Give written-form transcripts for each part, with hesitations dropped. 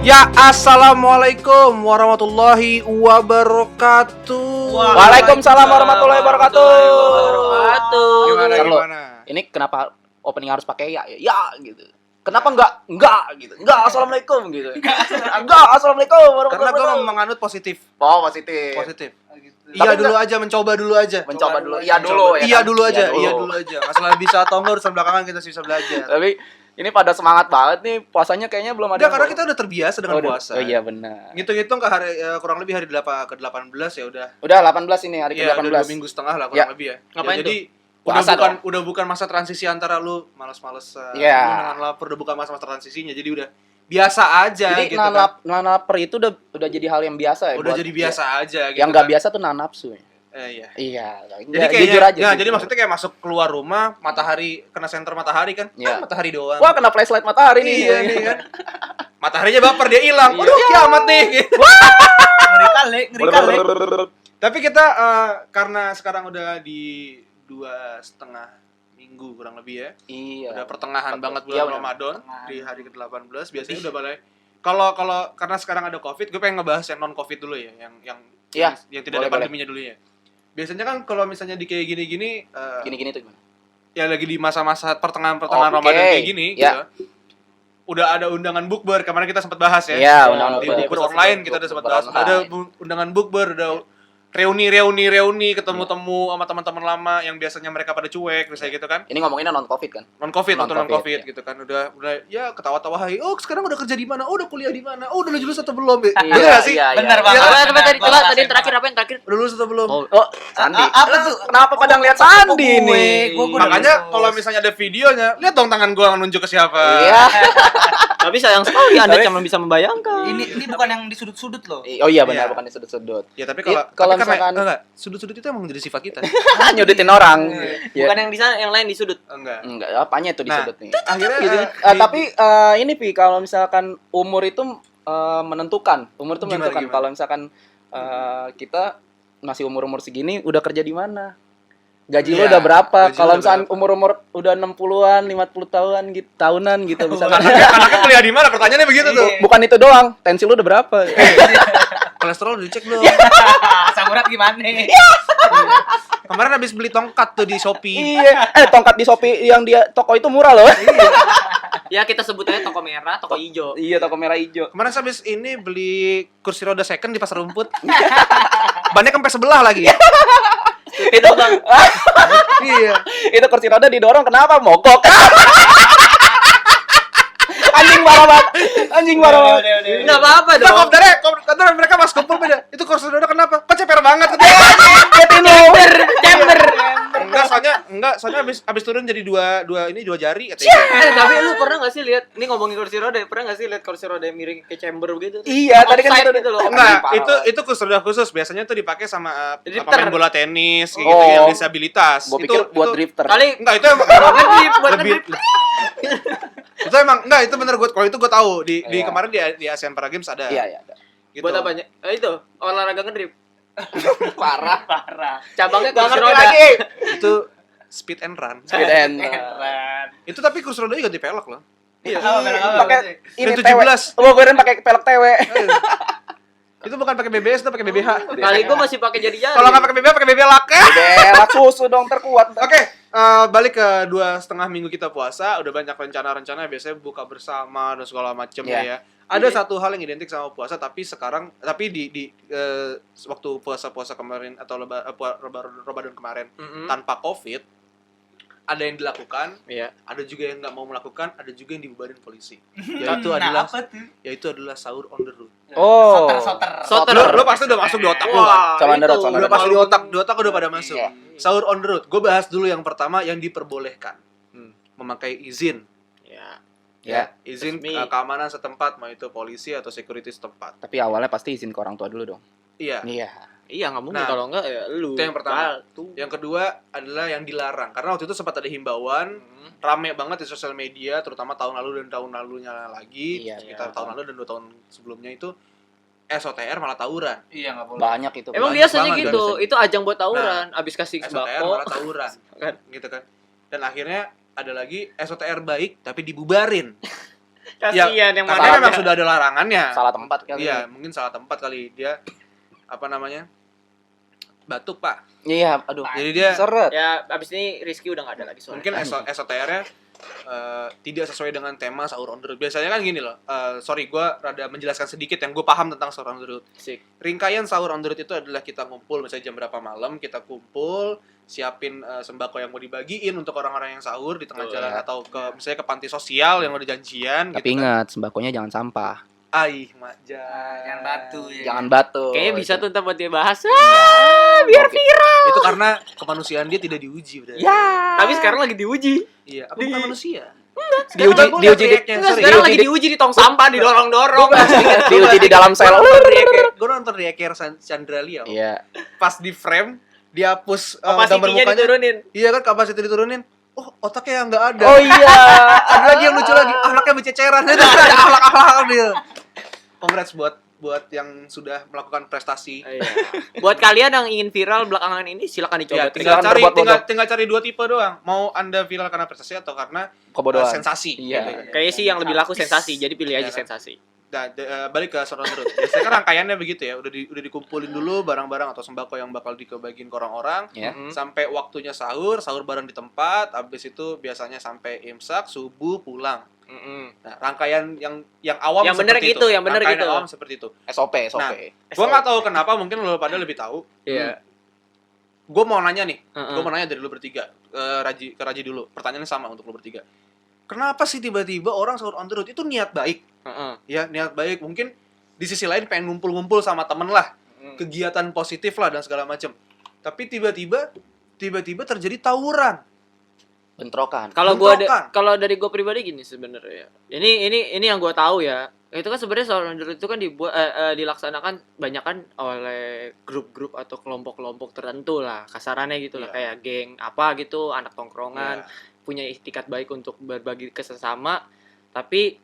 Ya, assalamualaikum warahmatullahi wabarakatuh. Waalaikumsalam warahmatullahi wabarakatuh. Gimana? Ini kenapa opening harus pakai ya gitu. Kenapa enggak gitu. Enggak, assalamualaikum gitu. Enggak, assalamualaikum Karena warahmatullahi gue wabarakatuh. menganut positif. Oh, positif. Iya dulu aja, mencoba dulu aja. Iya dulu ya. Iya kan? dulu aja. Masalah bisa atau enggak urusan belakangan kita bisa belajar. Tapi ini pada semangat banget nih. Puasanya kayaknya belum ada. Udah, karena kita udah terbiasa dengan puasa. Oh iya benar. Ngitung-ngitung ke hari kurang lebih hari ke-18 ya udah. Udah 18 ini hari Iya, ke-18. udah 2 minggu setengah lah kurang lebih ya. Ngapain jadi Puasa udah bukan masa transisi antara lu malas-malesan, Iya. lu nahan lapar, udah bukan masa transisinya. Jadi udah biasa aja Jadi gitu kan. nahan lapar itu udah jadi hal yang biasa ya. Udah buat- jadi biasa aja gitu. Yang nggak kan. biasa tuh nahan nafsu ya. Iya. Iya. Jadi kayaknya, jujur aja. ya, sih. jadi maksudnya kayak masuk keluar rumah, matahari kena senter matahari kan? Iya. Matahari doang. Wah, kena flashlight matahari nih. Iya nih kan. Mataharinya baper, dia hilang. Iya. Waduh, kiamat nih. Ngeri kali. Tapi kita karena sekarang udah di 2,5 minggu kurang lebih ya. Iya. Udah pertengahan banget Iya, bulan benar. Ramadan di hari ke-18 biasanya udah mulai kalau karena sekarang ada Covid, gue pengen ngebahas yang non Covid dulu ya, Iya, yang tidak boleh, ada pandeminya dulu ya. Biasanya kan kalau misalnya di kayak gini-gini Gini-gini tuh gimana? ya lagi di masa-masa pertengahan Oke. Ramadan kayak gini Ya. gitu. Udah ada undangan bukber, kemarin kita sempat bahas ya. Iya, undangan Di bukber. bukber online kita udah sempat bahas. Bukber Ada online. undangan bukber, ada reuni, ketemu-temu sama teman-teman lama yang biasanya mereka pada cuek, misalnya gitu kan. Ini ngomonginnya non covid kan? Non covid atau non Non-Covid, covid ya. gitu kan. Udah ya ketawa-tawa, "Hai, oh sekarang udah kerja di mana? Oh udah kuliah di mana? Oh udah lulus atau belum?" Iya, Bener gak sih? iya, Bener iya. banget. Iya. Apa tadi? Coba tadi yang terakhir apa yang terakhir? Udah lulus atau belum? Oh, Sandi. Apa tuh? Kenapa pada ngeliat Sandi nih? Makanya kalau misalnya ada videonya, lihat dong tangan gua nunjuk ke siapa. Iya. Tapi sayang sekali Anda Tapi- cuma bisa membayangkan. Ini bukan yang di sudut-sudut loh. Oh iya benar, Iya. bukan di sudut-sudut. Ya tapi Iya, kalau kalau tapi misalkan- enggak, sudut-sudut itu emang jadi sifat kita. Nyudutin orang. Ya. Bukan yang di sana, yang lain di sudut. Enggak. Enggak, apanya itu di Nah, sudut nih? Akhirnya Tapi ini Pi, kalau misalkan umur itu menentukan. Umur itu Gimana, menentukan. gimana? Kalau misalkan kita masih umur-umur segini udah kerja di mana? Gaji lo Iya, udah berapa? gaji lo Kalau udah misalkan berapa? umur-umur udah 60-an, 50 tahunan gitu misalkan. anaknya kuliah di mana? Pertanyaannya begitu tuh. Bukan itu doang, tensi lu udah berapa? Kolesterol udah dicek belum? Samurat gimana? Kemarin habis beli tongkat tuh di Shopee. Iya, tongkat di Shopee yang dia toko itu murah loh. Ya kita sebut aja toko merah, toko hijau. Iya, toko merah hijau. Kemarin habis ini beli kursi roda second di pasar rumput. Bannya kempes sebelah lagi. Itu Bang. Iya. Itu kursi roda didorong kenapa? Mogok. Anjing marah banget. Enggak apa-apa Nah, dong. kopdarnya mereka mas kumpul beda. Itu kursi roda kenapa? Kok ceper banget? Chamber. Soalnya habis turun jadi dua jari katanya. Tapi lu pernah enggak sih lihat ini ngomongin kursi roda, pernah enggak sih lihat kursi roda yang miring ke chamber begitu? Iya, tadi kan Offside kita gitu loh. Enggak, Parah. itu kursi roda khusus. Biasanya tuh dipakai sama Drifter. pemain bola tenis gitu Oh. yang disabilitas. Gua pikir buat drifter. Kali Enggak, itu emang buat lebih itu emang enggak, itu bener gue kalau itu gue tahu di Iya. kemarin di Asian Para Games ada. Iya, iya. Gitu. buat apanya? Itu olahraga ngedrip. Parah. Cabangnya Gak kursi ngerti roda. lagi. Itu speed and run. Speed and Itu tapi kursi roda juga ganti pelek loh. Iya. pakai ini Dan TW. 17. Oh, gue kirain pakai pelek TW. Itu bukan pakai BBS, itu pakai BBH. Kali gua masih pakai jari-jari. Kalau nggak pakai BBH, pakai BBLak. Belak susu dong terkuat. Oke, balik ke 2,5 minggu kita puasa, udah banyak rencana-rencana, biasanya buka bersama dan segala macem Iya. ya. Ada satu hal yang identik sama puasa, tapi di waktu puasa kemarin atau Ramadan kemarin Mm-mm. tanpa Covid, ada yang dilakukan, Iya. ada juga yang nggak mau melakukan, ada juga yang dibubarin polisi. Nah, Yaitu adalah sahur on the road. Oh. Soter. Lo pasti udah masuk di otak lo kan? Coba itu. underdog, coba Udah underdog. pasti di otak udah pada masuk. Iya. Sahur on the road. Gue bahas dulu yang pertama yang diperbolehkan. Memakai izin. Ya. Ya. Izin Resmi. keamanan setempat, mau itu polisi atau security setempat. Tapi awalnya pasti izin ke orang tua dulu dong. Iya. Iya. Iya, nggak mungkin Nah, kalau enggak ya lu. itu yang pertama. Tuh. Yang kedua adalah yang dilarang. Karena waktu itu sempat ada himbauan, rame banget di sosial media, terutama tahun lalu dan tahun lalunya lagi, Iya, sekitar iya. tahun lalu dan 2 tahun sebelumnya itu SOTR malah tawuran. Iya, enggak boleh. Banyak itu. Emang Banyak biasanya banget, gitu. biasanya. Itu ajang buat tawuran, abis kasih SOTR sembako. malah tawuran. Kan. Gitu kan. Dan akhirnya ada lagi SOTR baik tapi dibubarin. Kasihan yang karena mana memang sudah ada larangannya. Salah tempat kali. Iya, mungkin salah tempat kali dia apa namanya? Batuk, Pak. Iya, aduh. Jadi dia Seret. ya abis ini Rizky udah nggak ada lagi soalnya. mungkin SOTR-nya tidak sesuai dengan tema sahur on the road. Biasanya kan gini loh. Sorry, gue rada menjelaskan sedikit yang gue paham tentang sahur on the road. Sik. Ringkayan sahur on the road itu adalah kita ngumpul misalnya jam berapa malam, kita kumpul, siapin sembako yang mau dibagiin untuk orang-orang yang sahur di tengah Betul, jalan ya. atau ke misalnya ke panti sosial yang udah janjian. Tapi gitu kan. ingat, sembakonya jangan sampah. Aih, Maja. Yang batu ya. Jangan batu. Kayaknya bisa tuh ntar buat dia bahas. Biar viral. Itu karena kemanusiaan dia tidak diuji udah. Ya. Tapi sekarang lagi diuji. Iya, apa bukan manusia? Diuji di Enggak, sekarang lagi diuji di tong sampah, didorong-dorong. diuji di dalam sel. Gue nonton reaker Chandra Lia. Iya. Pas di frame dihapus Kapasitinya diturunin. Iya kan kapasitas diturunin. Oh, otaknya yang nggak ada. Oh iya. Ada lagi yang lucu lagi, ahlaknya bececeran. Ada ahlak-ahlak dia. Congrats buat yang sudah melakukan prestasi. Iya. Buat kalian yang ingin viral belakangan ini silakan Ya, dicoba. tinggal cari dua tipe doang. Mau Anda viral karena prestasi atau karena Kebodohan. sensasi. Iya. Gitu. Kayaknya sih yang lebih laku sensasi, jadi pilih aja Iya kan? sensasi. Nah, balik ke Sahur on the Road. Biasanya kan rangkaiannya begitu ya, udah dikumpulin dulu barang-barang atau sembako yang bakal dikebagiin ke orang-orang. Ya. Sampai waktunya sahur bareng di tempat, habis itu biasanya sampai imsak, subuh, pulang. Nah, rangkaian yang awam Yang bener seperti gitu, itu. yang bener Rangkaian gitu. awam seperti itu. SOP. Nah, gua nggak tahu kenapa, mungkin lo pada lebih tahu. Iya. Gua mau nanya nih, Heeh. gua mau nanya dari lo bertiga. Ke Raji dulu. Pertanyaannya sama untuk lo bertiga. Kenapa sih tiba-tiba orang sahur on the road itu niat baik? Heeh. Ya, niat baik. Mungkin di sisi lain pengen ngumpul-ngumpul sama temen lah. Kegiatan positif lah dan segala macam. Tapi tiba-tiba terjadi tawuran. Bentrokan. Kalau dari gue pribadi gini sebenarnya. Ini yang gue tahu ya. Itu kan sebenarnya soal on the road itu kan dilaksanakan banyak kan oleh grup-grup atau kelompok-kelompok tertentu lah, kasarannya gitu lah, kayak geng apa gitu, anak tongkrongan, punya itikat baik untuk berbagi ke sesama, tapi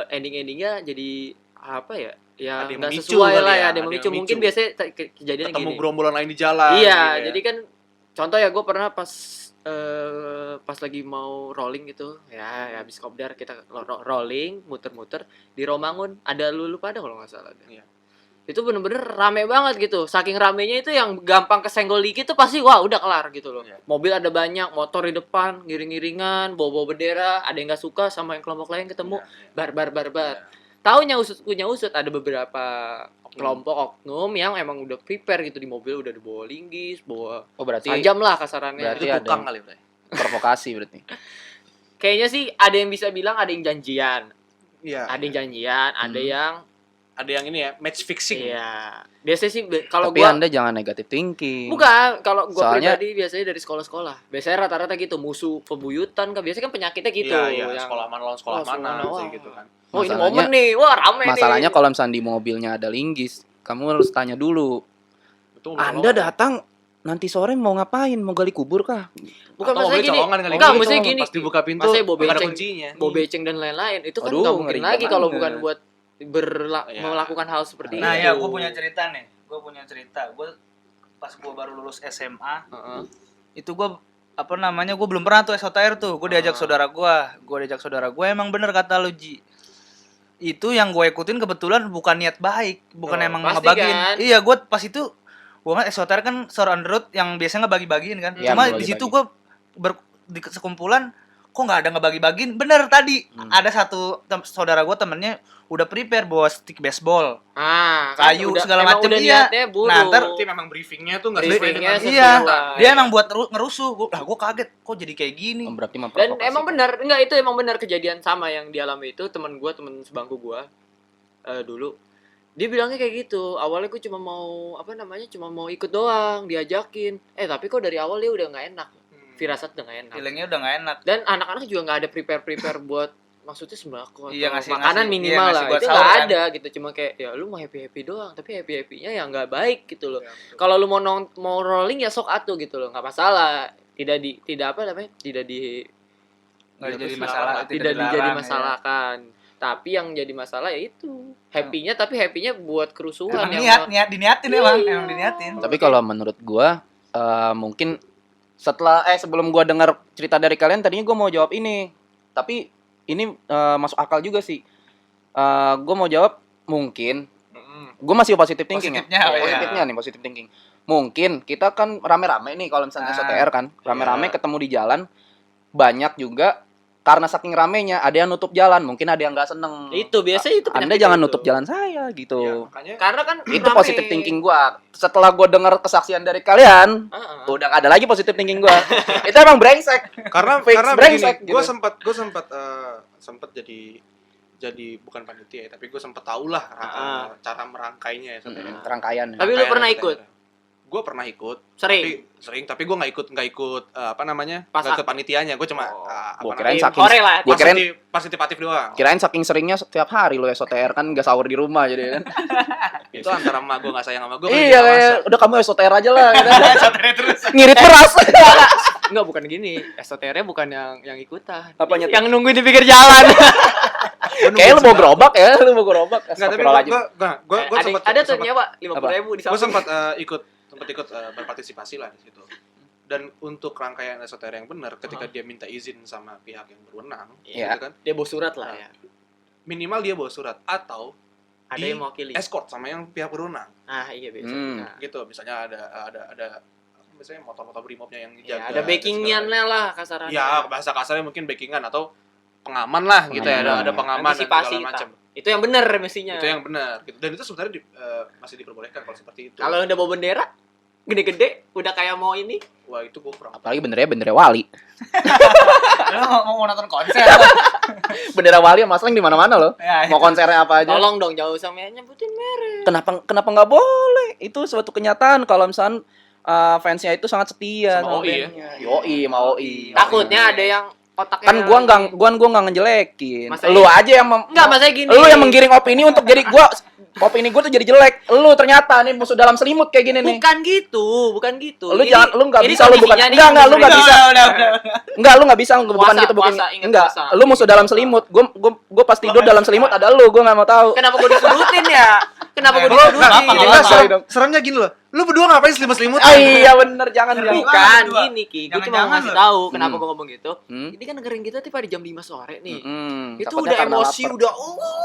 ending-endingnya jadi apa ya? Ya Ada yang nggak memicu sesuai kali lah ya, ya, ada ada yang yang memicu. Mungkin memicu. biasanya kejadiannya Ketemu gini. gerombolan lain di jalan. Iya, gitu ya. jadi kan contoh ya gue pernah pas lagi mau rolling gitu ya habis kopdar kita rolling muter-muter di Romangun, ada lu pada kalau nggak salah deh. Iya. Itu bener-bener rame banget gitu, saking ramenya itu yang gampang kesenggol dikit tuh pasti wah udah kelar gitu loh. Iya. Mobil ada banyak, motor di depan ngiring-ngiringan, bawa bendera, ada yang nggak suka sama yang kelompok lain ketemu bar. Taunya usut ada beberapa kelompok oknum yang emang udah prepare gitu di mobil, udah dibawa linggis, bawa Oh berarti sajam lah kasarannya. berarti Itu ada tukang yang- kali, Bray. provokasi berarti. Kayaknya sih ada yang bisa bilang ada yang janjian, Iya. ada yang janjian, ada yang Ada yang ini ya, match fixing. iya. Biasanya sih kalau Tapi gua Anda jangan negatif thinking. bukan, kalau gua Soalnya- pribadi biasanya dari sekolah-sekolah. Biasanya rata-rata gitu, musuh pebuyutan kan biasanya kan penyakitnya gitu. Iya, yang, sekolah mana lawan sekolah Oh, sekolah mana mana, sih wah. gitu kan. oh ini Masalahnya- momen nih, wah rame Masalahnya nih. kalau misalnya di mobilnya ada linggis, kamu harus tanya dulu. Betul. Anda datang nanti sore mau ngapain? Mau gali kubur kah? Bukan Atau maksudnya mobil gini. colongan kali. Enggak, Mobil maksudnya colongan, gini. pas dibuka pintu Maksudnya bawa nggak ada beceng. kuncinya. Bawa beceng dan lain-lain itu kan Aduh, nggak mungkin ngeri lagi kalau banget. bukan buat Iya. melakukan hal seperti Nah itu. ya, gue punya cerita nih. Gue pas gue baru lulus SMA, Heeh. itu gue gue belum pernah tuh SOTR tuh. Gue diajak saudara gue, emang bener kata lu Ji. Itu yang gue ikutin kebetulan bukan niat baik, bukan Oh, emang pasti ngebagiin. kan? Iya, gue pas itu gue kan SOTR kan sahur on the road yang biasanya ngebagi-bagiin kan. Iya, Cuma ngebagi-bagiin. di situ gue di sekumpulan kok nggak ada ngebagi-bagiin. Bener tadi ada satu saudara gue temennya udah prepare bawa stick baseball, kayu, segala emang macem, udah iya. niatnya buruk. Nah, ntar Berarti memang briefingnya tuh nggak sesuai Briefingnya dengan sesuai. Iya, Sesuai. dia emang buat ngerusuh. Gue kaget, kok jadi kayak gini. Berarti Dan memprovokasi. emang benar, enggak itu emang benar kejadian sama yang dialami itu teman sebangku gua dulu. Dia bilangnya kayak gitu. Awalnya gua cuma mau ikut doang, diajakin. Tapi kok dari awal dia udah nggak enak. Firasat udah nggak enak. Feelingnya udah nggak enak. Dan anak-anak juga nggak ada prepare buat maksudnya sembako atau Iya, ngasih- makanan ngasih- minimal iya, ngasih lah. buat Itu sahur nggak kan. ada gitu. Cuma kayak ya lu mau happy doang, tapi happy-nya yang nggak baik gitu loh. Ya, betul. Kalau lu mau rolling ya sok atuh gitu loh, nggak masalah. Tidak Nggak jadi masalah. tidak dilarang, dijadi ya. masalahkan. Tapi yang jadi masalah ya itu happy-nya, tapi happy-nya buat kerusuhan Emang yang diniatin emang diniatin. Tapi kalau menurut gua mungkin sebelum gua dengar cerita dari kalian tadinya gua mau jawab ini. Tapi ini masuk akal juga sih. Gue mau jawab mungkin. Mm-mm. Gue masih positive thinking Positifnya, ya. oh iya. Positifnya nih, positive thinking. Mungkin kita kan rame-rame nih kalau misalnya SOTR kan, rame-rame Iya. ketemu di jalan, banyak juga karena saking ramenya ada yang nutup jalan, mungkin ada yang nggak seneng. Itu biasanya itu Anda penyakit jangan itu. nutup jalan saya gitu. Iya, makanya Karena kan Itu rame. positive thinking gua. Setelah gua dengar kesaksian dari kalian, Heeh. udah gak ada lagi positive thinking gua. Itu emang brengsek. karena Fix karena brengsek begini, gitu. gue sempat jadi bukan panitia ya, tapi gue sempat tahu lah cara merangkainya ya SOTR. Rangkaian. Tapi lu pernah ikut? Gue pernah ikut. Sering. Tapi gue nggak ikut apa namanya? Pas Nggak ikut panitianya. Gue cuma Gua kirain Tim saking hore lah. gua kirain partisipatif doang. kirain saking seringnya setiap hari lo SOTR kan gak sahur di rumah jadi kan. Itu antara emak gue nggak sayang sama gue. Iya, kayak, udah kamu SOTR aja lah gitu. SOTR terus. Ngirit beras. Enggak, bukan gini. SOTR-nya bukan yang ikutan. Apanya tuh? Yang nungguin di pinggir jalan. Kayak lu mau gerobak ya, lu mau gerobak. Nggak, tapi gue Ada tuh nyewa 50.000 di gue samping. sempat ikut berpartisipasi lah di situ. Dan untuk rangkaian SOTR yang benar, ketika dia minta izin sama pihak yang berwenang, Iya. gitu kan, Dia bawa surat lah ya. minimal dia bawa surat atau Ada di yang mewakili. escort sama yang pihak berwenang. Ah, iya biasa. Hmm. Nah, Gitu, misalnya ada misalnya motor-motor brimobnya yang ya, jaga. ada backing-nya lah kasarannya. Ya, bahasa kasarnya mungkin backingan atau pengaman lah gitu ya, Pengaman. ada pengaman dan Antisipasi segala macam. Itu yang benar mestinya. Itu yang benar gitu. Dan itu sebenarnya masih diperbolehkan kalau seperti itu. Kalau udah bawa bendera gede-gede, udah kayak mau ini. Wah, itu gue kurang. Apalagi bendera wali. Lu mau nonton konser? Bendera wali yang masang di mana-mana loh. Ya, Mau konsernya apa aja. Tolong dong jauh sama nyebutin merek. Kenapa nggak boleh? Itu suatu kenyataan kalau misalnya fansnya itu sangat setia Sama OI ya? bandnya. Yoi, mau OI. Takutnya ada yang otaknya Kan gua nggak ngejelekin. Masa Lu iya? aja yang Enggak, maksudnya gini. lu yang menggiring opini untuk jadi opini gua tuh jadi jelek. Lu ternyata nih musuh dalam selimut kayak gini nih. Bukan gitu. Lu jangan lu nggak ini bisa lu bukan kondisinya nih, enggak lu nggak kondisinya. bisa. Udah. Enggak, lu nggak bisa bukan Puasa, gitu bukan. puasa, ingat Enggak, puasa. lu musuh dalam selimut. Gua pas tidur dalam selimut ada lu, gua nggak mau tahu. Kenapa gue disudutin ya? Kenapa gue Nah, disudutin? apa, Jadi apa, serem- dong. seremnya gini loh. Lu berdua ngapain selimut-selimut? Ah, iya bener, jangan. Bukan berdua. gini Ki, gue cuma Jangan-jangan mau ngasih lo. tahu kenapa Hmm. gue ngomong gitu. Hmm. Ini kan dengerin kita tiba di jam 5 sore nih. Itu Takutnya udah karena emosi, lapar. udah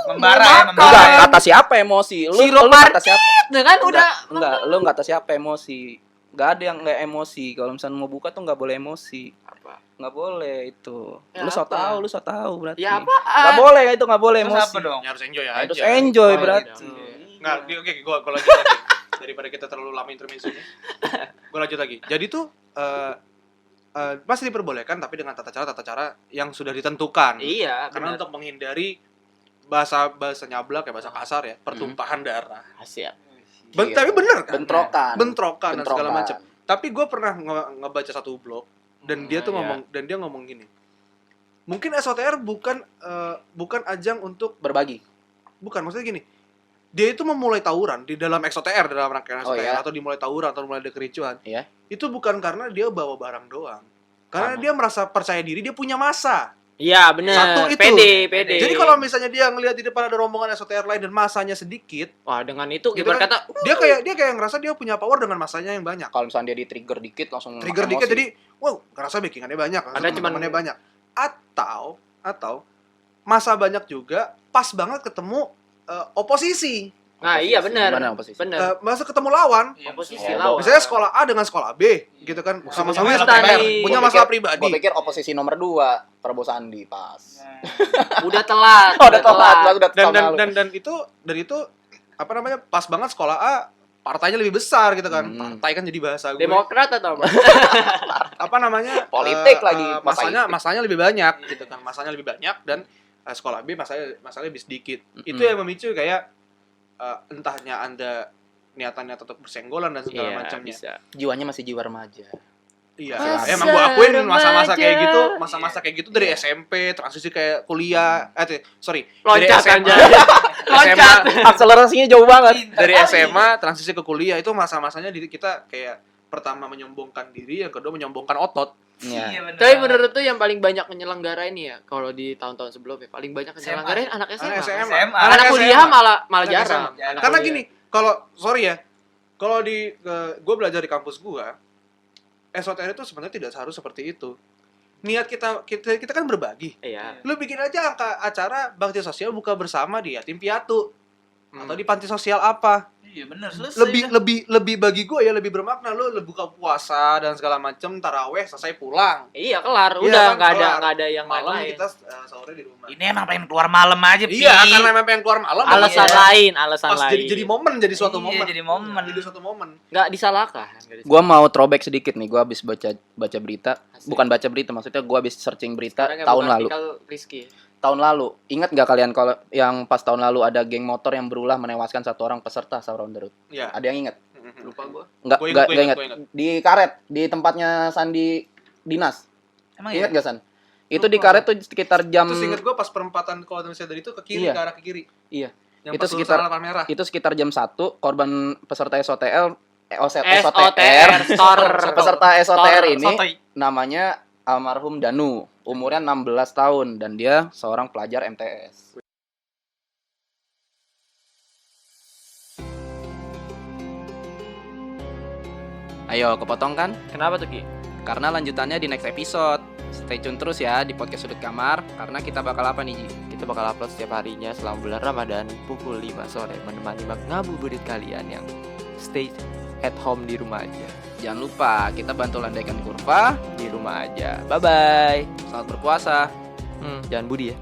Membara ya, makan. membara. Enggak, kata siapa emosi? Lu Sirup lu kata siapa? Dengan udah Enggak, lu enggak kata siapa emosi. Enggak ada yang enggak emosi. Kalau misalnya mau buka tuh enggak boleh emosi. apa? Enggak boleh itu. Ya Lu so apa? tahu berarti. Ya Enggak apaan? boleh itu enggak boleh Terus emosi. apa dong? Ya harus enjoy Ya, aja. harus enjoy Oh, berarti. iya. Nggak, oke, gue lanjut lagi. Daripada kita terlalu lama intermezzo ini. Gue lanjut lagi. Jadi tuh masih diperbolehkan tapi dengan tata cara yang sudah ditentukan. Iya, Karena benar. untuk menghindari bahasa nyablak ya, bahasa kasar ya, pertumpahan darah. Siap. Tapi bener kan? Bentrokan. Bentrokan dan segala Bentrokan. macam. Tapi gue pernah ngebaca satu blog dan dia tuh iya. ngomong gini. Mungkin SOTR bukan ajang untuk Berbagi. bukan, maksudnya gini. Dia itu memulai tawuran di dalam XOTR, dalam rangkaian Oh, SOTR iya. atau dimulai tawuran atau mulai ada kericuhan. Iya. Itu bukan karena dia bawa barang doang. Karena Sama. dia merasa percaya diri, dia punya masa. Iya, benar. Satu itu. Pede. Jadi kalau misalnya dia ngelihat di depan ada rombongan SOTR lain dan masanya sedikit, wah, dengan itu gitu ibarat kan, kata dia kayak ngerasa dia punya power dengan masanya yang banyak. Kalau misalnya dia di-trigger dikit langsung Trigger emosi. dikit jadi wow, ngerasa backingannya banyak, ngerasa Ada cuman- teman-temannya banyak. Atau masa banyak juga pas banget ketemu oposisi. Nah, iya benar. Gimana posisi? Benar. Masa ketemu lawan. Iya, Oposisi Oh, lawan. Misalnya sekolah A dengan sekolah B, gitu kan, sama-sama Punya SOTR, masalah punya Gua masalah pikir- pribadi. Gua pikir oposisi nomor 2, Prabowo Sandi pas. Udah telat. Oh, udah telat, udah Dan tahun lalu. dan itu apa namanya, pas banget sekolah A partainya lebih besar gitu kan. Hmm. Partai kan jadi bahasa gue. Demokrat atau apa? Apa namanya? Politik lagi, Masanya lebih banyak gitu kan. Masanya lebih banyak dan sekolah B masalahnya lebih sedikit. Itu yang memicu kayak entahnya Anda niatannya tetap bersenggolan dan segala macamnya. bisa. Jiwanya masih jiwa remaja. Iya, Masa emang gua akuin masa-masa remaja. kayak gitu, masa-masa kayak gitu dari SMP transisi kayak kuliah, dari Loncat SMA, aja. Loncat. SMA, Akselerasinya jauh banget. dari SMA transisi ke kuliah itu masa-masanya diri kita kayak pertama menyombongkan diri, yang kedua menyombongkan otot. Iya. Iya, bener. Tapi menurut tuh yang paling banyak menyelenggarain ya, kalau di tahun-tahun sebelumnya paling banyak menyelenggarain anak SMA. Anak SMA. SMA. Anak kuliah malah Anak jarang. SMA. Jarang. Karena kuliah. gini, kalau kalau gue belajar di kampus gue, SOTR itu sebenarnya tidak harus seperti itu. niat kita kan berbagi. Iya. Lu bikin aja acara bakti sosial buka bersama di yatim piatu atau di panti sosial apa. Iya benar, selesai. Lebih bagi gue ya lebih bermakna. Lu buka puasa dan segala macem, taraweh selesai pulang. Iya, kelar. Iya, Udah kan, nggak ada kelar. yang Malam lain. kita sahurnya di rumah. Ini emang pengen keluar malam aja, Pi. Iya, karena memang pengen keluar malam. Alasan iya. lain, alasan Pas lain. jadi momen, jadi suatu Iya, momen. jadi momen. Jadi suatu momen. Nggak disalahkan. Gua mau throwback sedikit nih. Gua habis baca berita, Asik. bukan baca berita, maksudnya gua habis searching berita Sekarang yang tahun bukan lalu. Artikel Rizky. Tahun lalu, ingat gak kalian kalau yang pas tahun lalu ada geng motor yang berulah menewaskan 1 orang peserta sahur on the road? Iya. Ada yang ingat? Lupa gua. Enggak, Gua enggak ingat. ingat. Di karet, di tempatnya Sandi Dinas. Emang Ingat iya? gak, San? Itu di karet tuh sekitar jam Terus inget gue pas perempatan kalau misalnya dari itu ke kiri, Iya. ke arah ke kiri. Iya. Yang Itu pas lurus sekitar- lampu merah. itu sekitar jam 1 korban peserta SOTR SOTR Store. peserta SOTR ini Sotoy. namanya almarhum Danu, umurnya 16 tahun dan dia seorang pelajar MTS. Ayo, kepotong kan? Kenapa tuh, Ki? Karena lanjutannya di next episode. Stay tune terus ya di podcast Sudut Kamar karena kita bakal apa nih, Ji? Kita bakal upload setiap harinya selama bulan Ramadan pukul 5 sore menemani ngabuburit kalian yang stay at home di rumah aja. Jangan lupa kita bantu landaikan kurva. Di rumah aja. Bye bye. Selamat berpuasa. Jangan budi ya.